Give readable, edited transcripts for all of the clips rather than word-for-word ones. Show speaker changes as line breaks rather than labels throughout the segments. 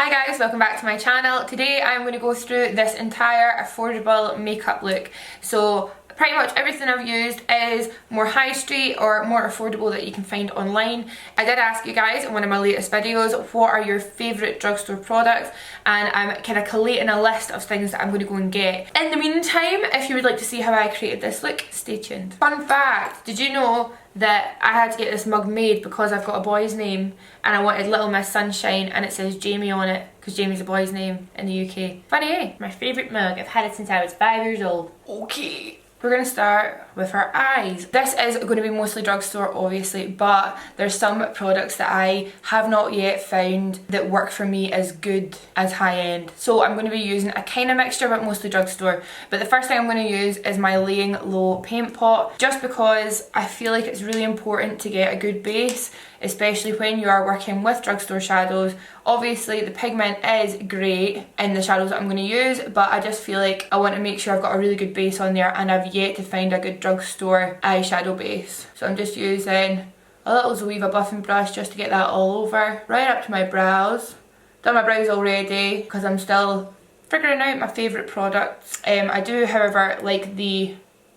Hi guys, welcome back to my channel. Today I'm going to go through this entire affordable makeup look. So pretty much everything I've used is more high street or more affordable that you can find online. I did ask you guys in one of my latest videos what are your favourite drugstore products, and I'm kind of collating a list of things that I'm going to go and get. In the meantime, if you would like to see how I created this look, stay tuned. Fun fact, did you know that I had to get this mug made because I've got a boy's name and I wanted Little Miss Sunshine and it says Jamie on it because Jamie's a boy's name in the UK. Funny, eh? My favourite mug. I've had it since I was 5 years old. Okay. We're going to start with our eyes. This is going to be mostly drugstore obviously, but there's some products that I have not yet found that work for me as good as high end. So I'm going to be using a kind of mixture but mostly drugstore. But the first thing I'm going to use is my Laying Low paint pot, just because I feel like it's really important to get a good base, especially when you are working with drugstore shadows. Obviously the pigment is great in the shadows that I'm going to use, but I just feel like I want to make sure I've got a really good base on there, and I've yet to find a good drugstore eyeshadow base. So I'm just using a little Zoeva buffing brush just to get that all over, right up to my brows. Done my brows already because I'm still figuring out my favourite products. I do however like the,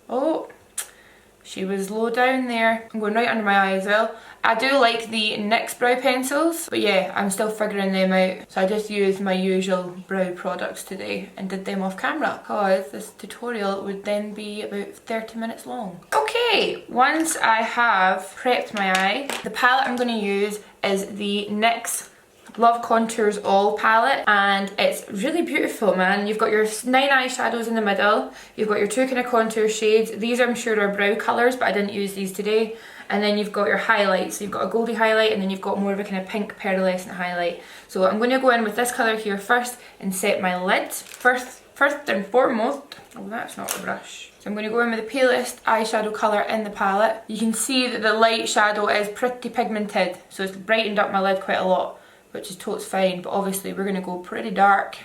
oh, she was low down there. I'm going right under my eye as well. I do like the NYX brow pencils, but yeah, I'm still figuring them out. So I just used my usual brow products today and did them off camera because this tutorial would then be about 30 minutes long. Okay, once I have prepped my eye, the palette I'm going to use is the NYX Love Contours All palette, and it's really beautiful, man. You've got your 9 eyeshadows in the middle, you've got your 2 kind of contour shades. These I'm sure are brow colours, but I didn't use these today. And then you've got your highlights, so you've got a goldy highlight and then you've got more of a kind of pink pearlescent highlight. So I'm going to go in with this colour here first and set my lid. First and foremost, oh that's not a brush. So I'm going to go in with the palest eyeshadow colour in the palette. You can see that the light shadow is pretty pigmented, so it's brightened up my lid quite a lot, which is totes fine, but obviously we're going to go pretty dark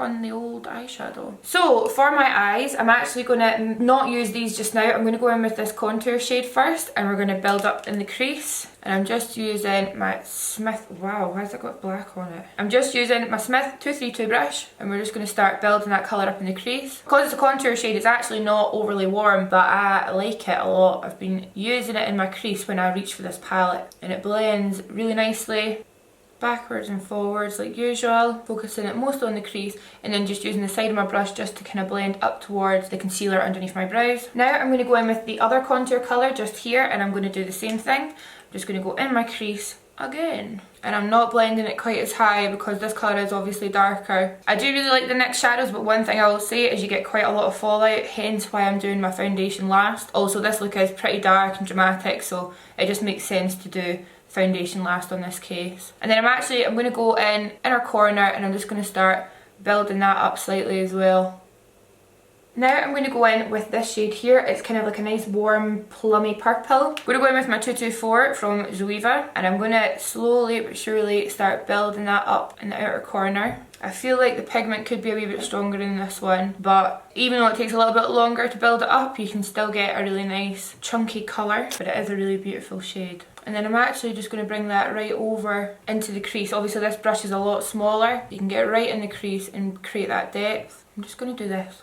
on the old eyeshadow. So for my eyes, I'm actually going to not use these just now. I'm going to go in with this contour shade first, and we're going to build up in the crease. And I'm just using my Smith, wow, why has that got black on it? I'm just using my Smith 232 brush, and we're just going to start building that colour up in the crease. Because it's a contour shade, it's actually not overly warm, but I like it a lot. I've been using it in my crease when I reach for this palette, and it blends really nicely. Backwards and forwards like usual, focusing it mostly on the crease, and then just using the side of my brush just to kind of blend up towards the concealer underneath my brows. Now I'm going to go in with the other contour colour just here, and I'm going to do the same thing. I'm just going to go in my crease again. And I'm not blending it quite as high because this colour is obviously darker. I do really like the NYX shadows, but one thing I will say is you get quite a lot of fallout, hence why I'm doing my foundation last. Also this look is pretty dark and dramatic, so it just makes sense to do foundation last on this case. And then I'm going to go in inner corner, and I'm just going to start building that up slightly as well. Now I'm going to go in with this shade here. It's kind of like a nice warm plummy purple. I'm going to go in with my 224 from Zoeva, and I'm going to slowly but surely start building that up in the outer corner. I feel like the pigment could be a wee bit stronger in this one, but even though it takes a little bit longer to build it up, you can still get a really nice chunky colour, but it is a really beautiful shade. And then I'm actually just going to bring that right over into the crease. Obviously this brush is a lot smaller. You can get right in the crease and create that depth. I'm just going to do this.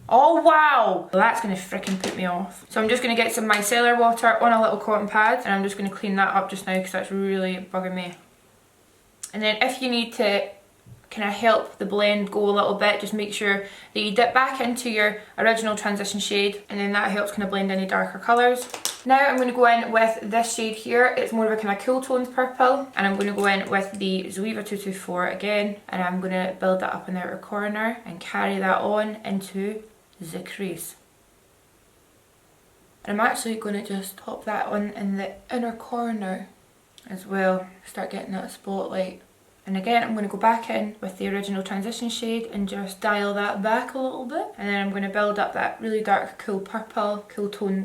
Oh wow! Well, that's going to freaking put me off. So I'm just going to get some micellar water on a little cotton pad, and I'm just going to clean that up just now because that's really bugging me. And then if you need to kind of help the blend go a little bit, just make sure that you dip back into your original transition shade, and then that helps kind of blend any darker colours. Now I'm going to go in with this shade here. It's more of a kind of cool tones purple, and I'm going to go in with the Zoeva 224 again, and I'm going to build that up in the outer corner and carry that on into the crease. And I'm actually going to just pop that on in the inner corner as well, start getting that spotlight. And again, I'm going to go back in with the original transition shade and just dial that back a little bit. And then I'm going to build up that really dark cool purple, cool tone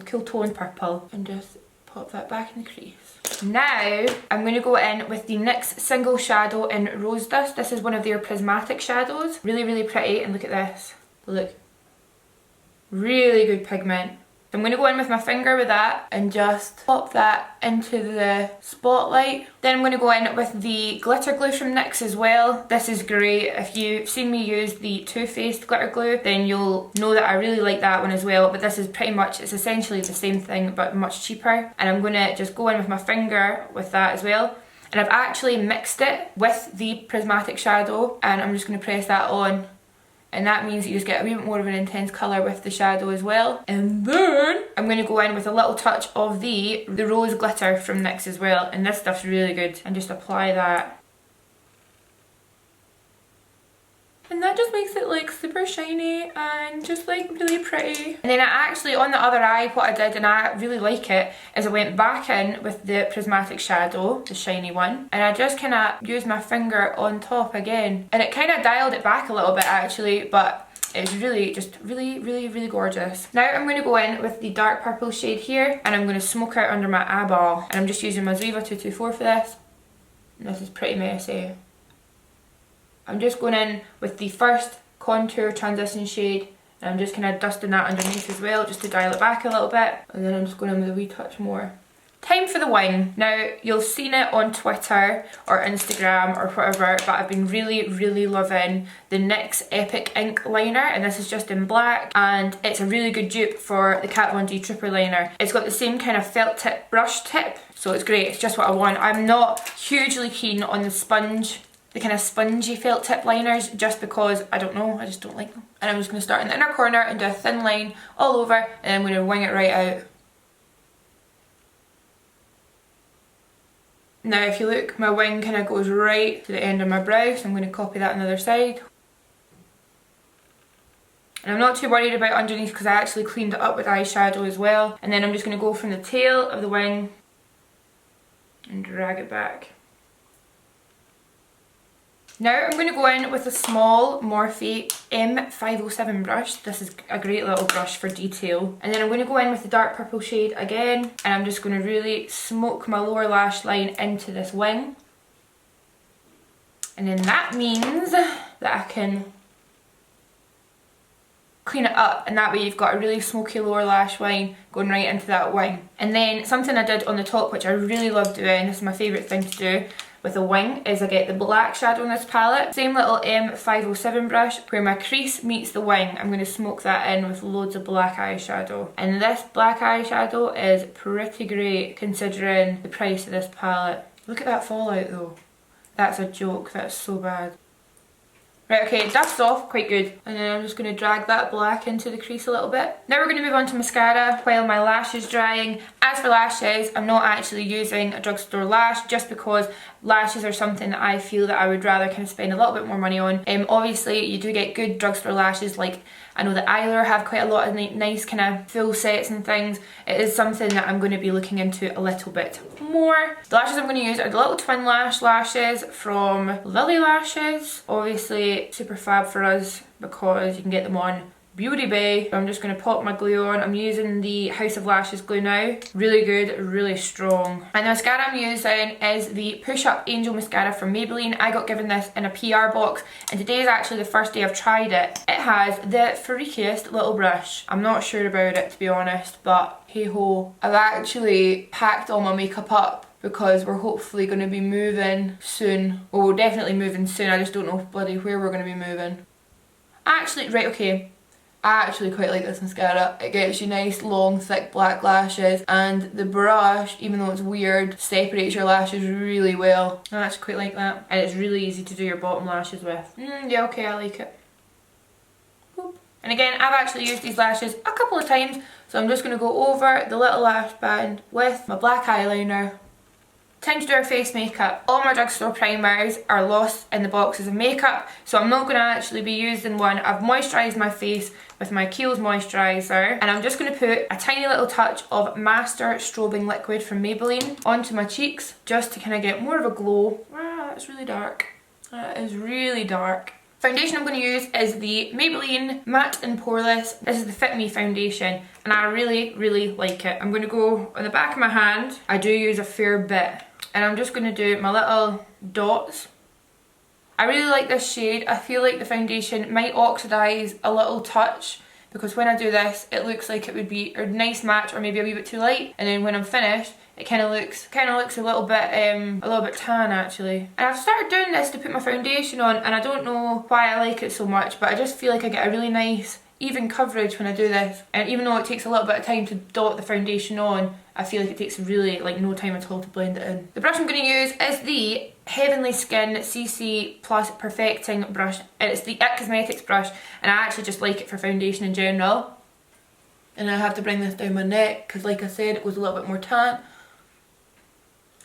purple, and just pop that back in the crease. Now, I'm going to go in with the NYX Single Shadow in Rose Dust. This is one of their prismatic shadows. Really, really pretty, and look at this. Look. Really good pigment. I'm going to go in with my finger with that and just pop that into the spotlight. Then I'm going to go in with the glitter glue from NYX as well. This is great. If you've seen me use the Too Faced glitter glue, then you'll know that I really like that one as well. But this is pretty much, it's essentially the same thing but much cheaper. And I'm going to just go in with my finger with that as well. And I've actually mixed it with the prismatic shadow, and I'm just going to press that on. And that means that you just get a wee bit more of an intense colour with the shadow as well. And then I'm going to go in with a little touch of the rose glitter from NYX as well. And this stuff's really good. And just apply that. And that just makes it like super shiny and just like really pretty. And then I actually, on the other eye, what I did, and I really like it, is I went back in with the prismatic shadow, the shiny one, and I just kind of used my finger on top again. And it kind of dialed it back a little bit actually, but it's really, just really gorgeous. Now I'm going to go in with the dark purple shade here, and I'm going to smoke out under my eyeball. And I'm just using my Ziva 224 for this. And this is pretty messy. I'm just going in with the first contour transition shade, and I'm just kind of dusting that underneath as well, just to dial it back a little bit. And then I'm just going in with a wee touch more. Time for the wing. Now, you've seen it on Twitter or Instagram or whatever, but I've been really loving the NYX Epic Ink Liner, and this is just in black, and it's a really good dupe for the Kat Von D Trooper Liner. It's got the same kind of felt tip brush tip, so it's great. It's just what I want. I'm not hugely keen on the kind of spongy felt tip liners, just because, I don't know, I just don't like them. And I'm just going to start in the inner corner and do a thin line all over, and I'm going to wing it right out. Now if you look, my wing kind of goes right to the end of my brow, so I'm going to copy that on the other side. And I'm not too worried about underneath because I actually cleaned it up with eyeshadow as well. And then I'm just going to go from the tail of the wing and drag it back. Now I'm going to go in with a small Morphe M507 brush. This is a great little brush for detail. And then I'm going to go in with the dark purple shade again, and I'm just going to really smoke my lower lash line into this wing. And then that means that I can clean it up, and that way you've got a really smoky lower lash line going right into that wing. And then something I did on the top, which I really love doing, this is my favourite thing to do with a wing, is I get the black shadow in this palette, same little M507 brush, where my crease meets the wing. I'm going to smoke that in with loads of black eyeshadow. And this black eyeshadow is pretty great considering the price of this palette. Look at that fallout though. That's a joke, that's so bad. Right, okay, that's off, quite good. And then I'm just going to drag that black into the crease a little bit. Now we're going to move on to mascara while my lash is drying. As for lashes, I'm not actually using a drugstore lash, just because lashes are something that I feel that I would rather kind of spend a little bit more money on. Obviously, you do get good drugstore lashes, like I know that Eyeliner have quite a lot of nice kind of full sets and things. It is something that I'm going to be looking into a little bit more. The lashes I'm going to use are the little twin lash lashes from Lily Lashes. Obviously super fab for us because you can get them on Beauty Bay. I'm just going to pop my glue on. I'm using the House of Lashes glue now. Really good, really strong. And the mascara I'm using is the Pushup Angel Mascara from Maybelline. I got given this in a PR box, and today is actually the first day I've tried it. It has the freakiest little brush. I'm not sure about it, to be honest, but hey ho. I've actually packed all my makeup up because we're hopefully going to be moving soon. Well, we're definitely moving soon. I just don't know bloody where we're going to be moving. Actually, right, okay. I actually quite like this mascara. It gives you nice long thick black lashes, and the brush, even though it's weird, separates your lashes really well. I actually quite like that, and it's really easy to do your bottom lashes with. Yeah, okay, I like it. Boop. And again, I've actually used these lashes a couple of times, so I'm just going to go over the little lash band with my black eyeliner. Time to do our face makeup. All my drugstore primers are lost in the boxes of makeup, so I'm not going to actually be using one. I've moisturised my face with my Kiehl's moisturiser, and I'm just going to put a tiny little touch of Master Strobing liquid from Maybelline onto my cheeks, just to kind of get more of a glow. Ah, it's really dark. That is really dark. Foundation I'm going to use is the Maybelline Matte and Poreless. This is the Fit Me foundation, and I really like it. I'm going to go on the back of my hand. I do use a fair bit, and I'm just going to do my little dots. I really like this shade. I feel like the foundation might oxidise a little touch because when I do this it looks like it would be a nice match or maybe a wee bit too light, and then when I'm finished it kind of looks a little bit tan actually. And I've started doing this to put my foundation on, and I don't know why I like it so much, but I just feel like I get a really nice even coverage when I do this. And even though it takes a little bit of time to dot the foundation on, I feel like it takes really like no time at all to blend it in. The brush I'm going to use is the Heavenly Skin CC Plus Perfecting brush. It's the IT Cosmetics brush, and I actually just like it for foundation in general. And I have to bring this down my neck because, like I said, it goes a little bit more tan.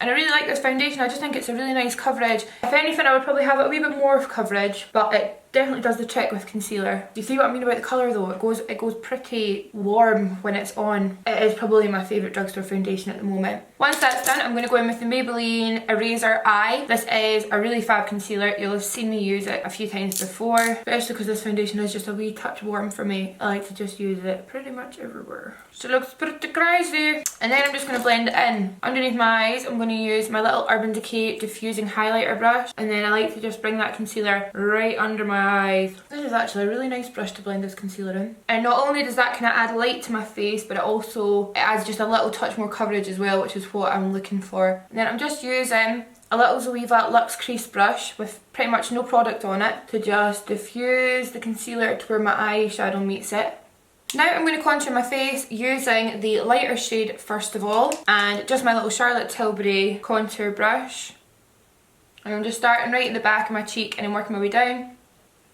And I really like this foundation. I just think it's a really nice coverage. If anything, I would probably have a wee bit more of coverage, but it definitely does the trick with concealer. Do you see what I mean about the colour though? It goes pretty warm when it's on. It is probably my favourite drugstore foundation at the moment. Once that's done, I'm going to go in with the Maybelline Eraser Eye. This is a really fab concealer. You'll have seen me use it a few times before, especially because this foundation is just a wee touch warm for me. I like to just use it pretty much everywhere. So it looks pretty crazy. And then I'm just going to blend it in. Underneath my eyes, I'm going to use my little Urban Decay diffusing highlighter brush, and then I like to just bring that concealer right under my eyes. This is actually a really nice brush to blend this concealer in. And not only does that kind of add light to my face, but it adds just a little touch more coverage as well, which is what I'm looking for. And then I'm just using a little Zoeva Luxe Crease brush with pretty much no product on it to just diffuse the concealer to where my eyeshadow meets it. Now I'm going to contour my face using the lighter shade first of all, and just my little Charlotte Tilbury contour brush. And I'm just starting right at the back of my cheek and then working my way down.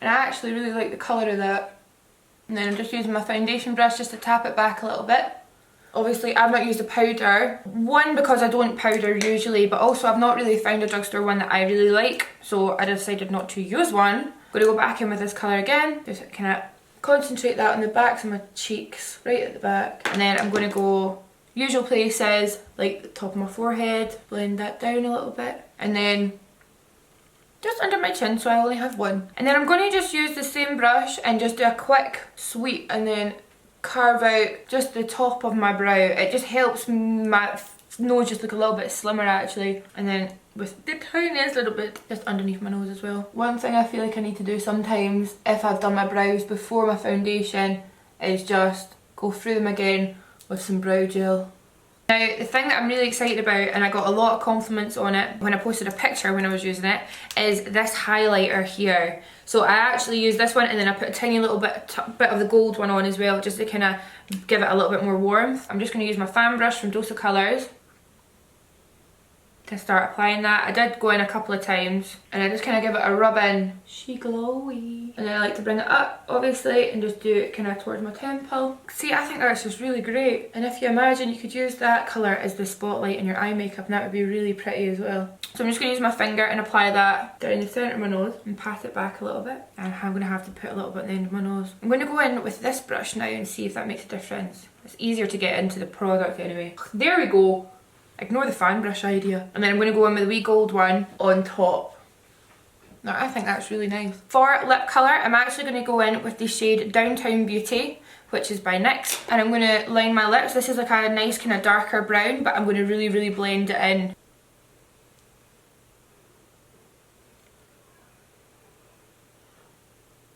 And I actually really like the colour of that. And then I'm just using my foundation brush just to tap it back a little bit. Obviously I've not used a powder. One, because I don't powder usually, but also I've not really found a drugstore one that I really like, so I decided not to use one. I'm going to go back in with this colour again, just kind of concentrate that on the backs of my cheeks, right at the back. And then I'm going to go usual places, like the top of my forehead, blend that down a little bit. And then just under my chin, so I only have one. And then I'm going to just use the same brush and just do a quick sweep and then carve out just the top of my brow. It just helps my nose just look a little bit slimmer actually. And then with the tiniest little bit just underneath my nose as well. One thing I feel like I need to do sometimes if I've done my brows before my foundation is just go through them again with some brow gel. Now the thing that I'm really excited about, and I got a lot of compliments on it when I posted a picture when I was using it, is this highlighter here. So I actually used this one and then I put a tiny little bit of the gold one on as well, just to kind of give it a little bit more warmth. I'm just going to use my fan brush from Dose of Colours to start applying that. I did go in a couple of times and I just kind of give it a rub in. She glowy. And then I like to bring it up obviously and just do it kind of towards my temple. See, I think that's just really great. And if you imagine you could use that colour as the spotlight in your eye makeup, and that would be really pretty as well. So I'm just going to use my finger and apply that down the centre of my nose and pat it back a little bit. And I'm going to have to put a little bit at the end of my nose. I'm going to go in with this brush now and see if that makes a difference. It's easier to get into the product anyway. There we go. Ignore the fan brush idea. And then I'm going to go in with a wee gold one on top. Now I think that's really nice. For lip colour, I'm actually going to go in with the shade Downtown Beauty, which is by NYX. And I'm going to line my lips. This is like a nice kind of darker brown, but I'm going to really blend it in.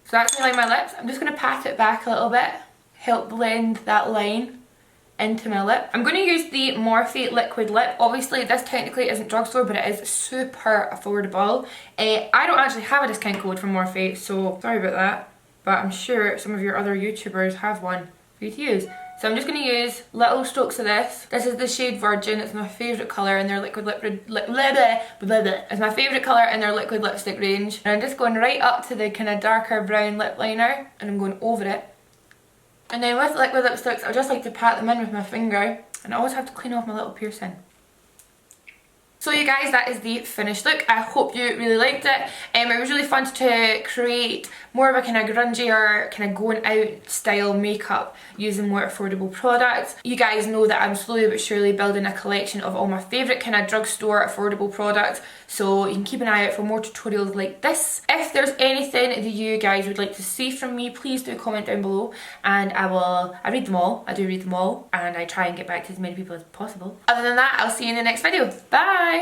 So that's me lining my lips. I'm just going to pat it back a little bit, help blend that line into my lip. I'm going to use the Morphe liquid lip. Obviously this technically isn't drugstore, but it is super affordable. I don't actually have a discount code from Morphe, so sorry about that, but I'm sure some of your other YouTubers have one for you to use. So I'm just going to use little strokes of this. This is the shade Virgin. It's my favourite colour in their liquid it's my favourite colour in their liquid lipstick range. And I'm just going right up to the kind of darker brown lip liner and I'm going over it. And then with liquid lipsticks, I just like to pat them in with my finger, and I always have to clean off my little piercing. So you guys, that is the finished look. I hope you really liked it. It was really fun to create more of a kind of grungier, kind of going out style makeup using more affordable products. You guys know that I'm slowly but surely building a collection of all my favourite kind of drugstore affordable products, so you can keep an eye out for more tutorials like this. If there's anything that you guys would like to see from me, please do comment down below, and I read them all. I do read them all, and I try and get back to as many people as possible. Other than that, I'll see you in the next video. Bye!